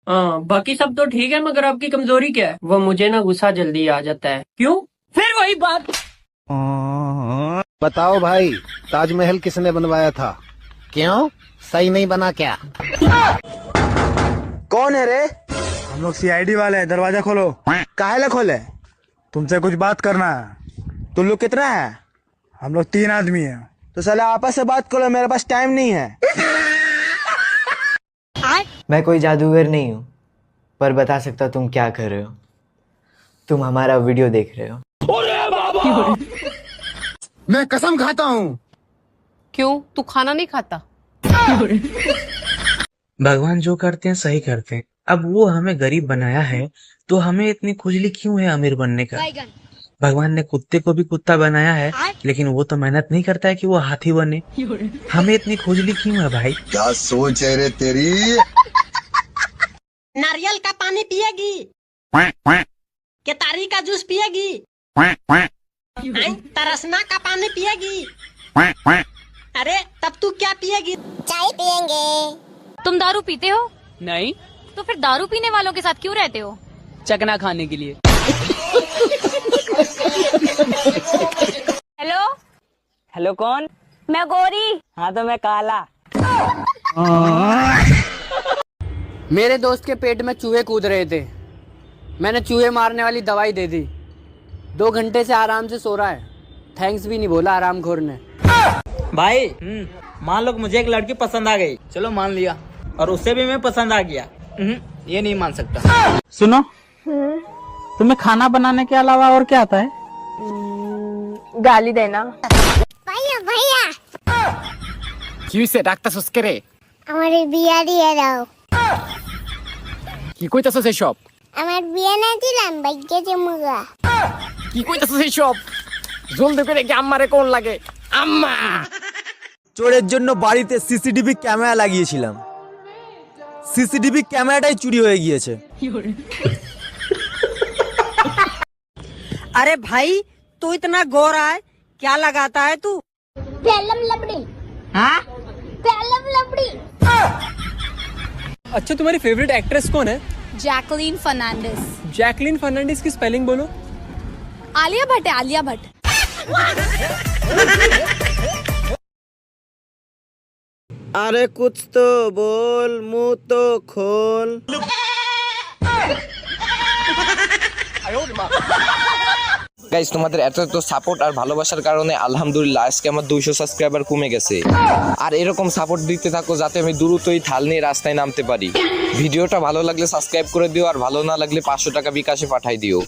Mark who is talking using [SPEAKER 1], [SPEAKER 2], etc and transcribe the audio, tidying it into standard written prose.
[SPEAKER 1] हाँ, बाकी सब तो ठीक है, मगर आपकी कमजोरी क्या है? वो मुझे ना गुस्सा जल्दी आ जाता है। क्यों? फिर वही बात।
[SPEAKER 2] बताओ भाई, ताजमहल किसने बनवाया था? क्यों, सही नहीं बना क्या?
[SPEAKER 3] कौन है रे?
[SPEAKER 4] हम लोग सीआईडी वाले हैं, दरवाजा खोलो।
[SPEAKER 3] काहे खोले?
[SPEAKER 4] तुमसे कुछ बात करना है।
[SPEAKER 3] तुम लोग कितना है?
[SPEAKER 4] हम लोग 3 आदमी हैं।
[SPEAKER 3] तो साला आपस से बात करो, मेरे पास टाइम नहीं है।
[SPEAKER 5] मैं कोई जादूगर नहीं हूँ, पर बता सकता तुम क्या कर रहे हो। तुम हमारा वीडियो देख रहे हो।
[SPEAKER 2] मैं कसम खाता हूँ।
[SPEAKER 6] क्यों, तू खाना नहीं खाता?
[SPEAKER 7] भगवान जो करते हैं सही करते हैं। अब वो हमें गरीब बनाया है तो हमें इतनी खुजली क्यों है अमीर बनने का? भगवान ने कुत्ते को भी कुत्ता बनाया है, लेकिन वो तो मेहनत नहीं करता है कि वो हाथी बने। हमें इतनी खुजली क्यों है भाई?
[SPEAKER 2] क्या सोच है रे तेरी?
[SPEAKER 8] नारियल का पानी पिएगी? केतारी का जूस पिएगी? तरसना का पानी पिएगी? अरे तब तू क्या पिएगी?
[SPEAKER 9] चाय पियेंगे।
[SPEAKER 6] तुम दारू पीते हो?
[SPEAKER 10] नहीं।
[SPEAKER 6] तो फिर दारू पीने वालों के साथ क्यों रहते हो?
[SPEAKER 10] चकना खाने के लिए।
[SPEAKER 6] हेलो।
[SPEAKER 10] हेलो, कौन?
[SPEAKER 6] मैं गौरी।
[SPEAKER 10] हाँ तो मैं काला।
[SPEAKER 1] मेरे दोस्त के पेट में चूहे कूद रहे थे। मैंने चूहे मारने वाली दवाई दे दी। 2 घंटे से आराम से सो रहा है। थैंक्स भी नहीं बोला आरामखोर ने।
[SPEAKER 10] भाई मान लो कि मुझे एक लड़की पसंद आ गई, चलो मान लिया, और उससे भी मैं पसंद आ गया। ये नहीं मान सकता।
[SPEAKER 1] सुनो, तुम्हें खाना बनाने के अलावा और क्या आता है?
[SPEAKER 6] गाली देना।
[SPEAKER 9] भैया भैया
[SPEAKER 1] क्यों से डाक्टर सुस्करे
[SPEAKER 9] हमारे बिया দিয়ে দাও।
[SPEAKER 1] কি কইতাছস এসব?
[SPEAKER 9] আমার বিয়া না দিলাম ভাগ্যে জমুগা।
[SPEAKER 1] কি কইতাছস এসব? জলদি করে কি আম্মারে কোন লাগে? আম্মা!
[SPEAKER 3] চোরের জন্য বাড়িতে সিসিটিভি ক্যামেরা লাগিয়েছিলাম। সিসিটিভি ক্যামেরাটাই চুরি হয়ে গিয়েছে।
[SPEAKER 8] अरे भाई तू इतना गोरा है, क्या लगाता है तू?
[SPEAKER 9] पेलम लपड़ी।
[SPEAKER 8] हाँ?
[SPEAKER 9] पेलम लपड़ी।
[SPEAKER 1] अच्छा, तुम्हारी फेवरेट एक्ट्रेस कौन है?
[SPEAKER 6] जैकलीन फर्नांडिस।
[SPEAKER 1] जैकलीन फर्नांडिस की स्पेलिंग बोलो।
[SPEAKER 6] आलिया भट्ट है, आलिया भट्ट।
[SPEAKER 3] अरे कुछ तो बोल, मुंह तो खोल।
[SPEAKER 11] গাইস, তোমাদের এত এত সাপোর্ট আর ভালোবাসার কারণে আলহামদুলিল্লাহ আজকে আমার 200 সাবস্ক্রাইবার কমে গেছে। আর এরকম সাপোর্ট দিতে থাকো যাতে আমি দ্রুতই থাল নিয়ে রাস্তায় নামতে পারি। ভিডিওটা ভালো লাগলে সাবস্ক্রাইব করে দিও, আর ভালো না লাগলে 500 টাকা বিকাশে পাঠাই দিও।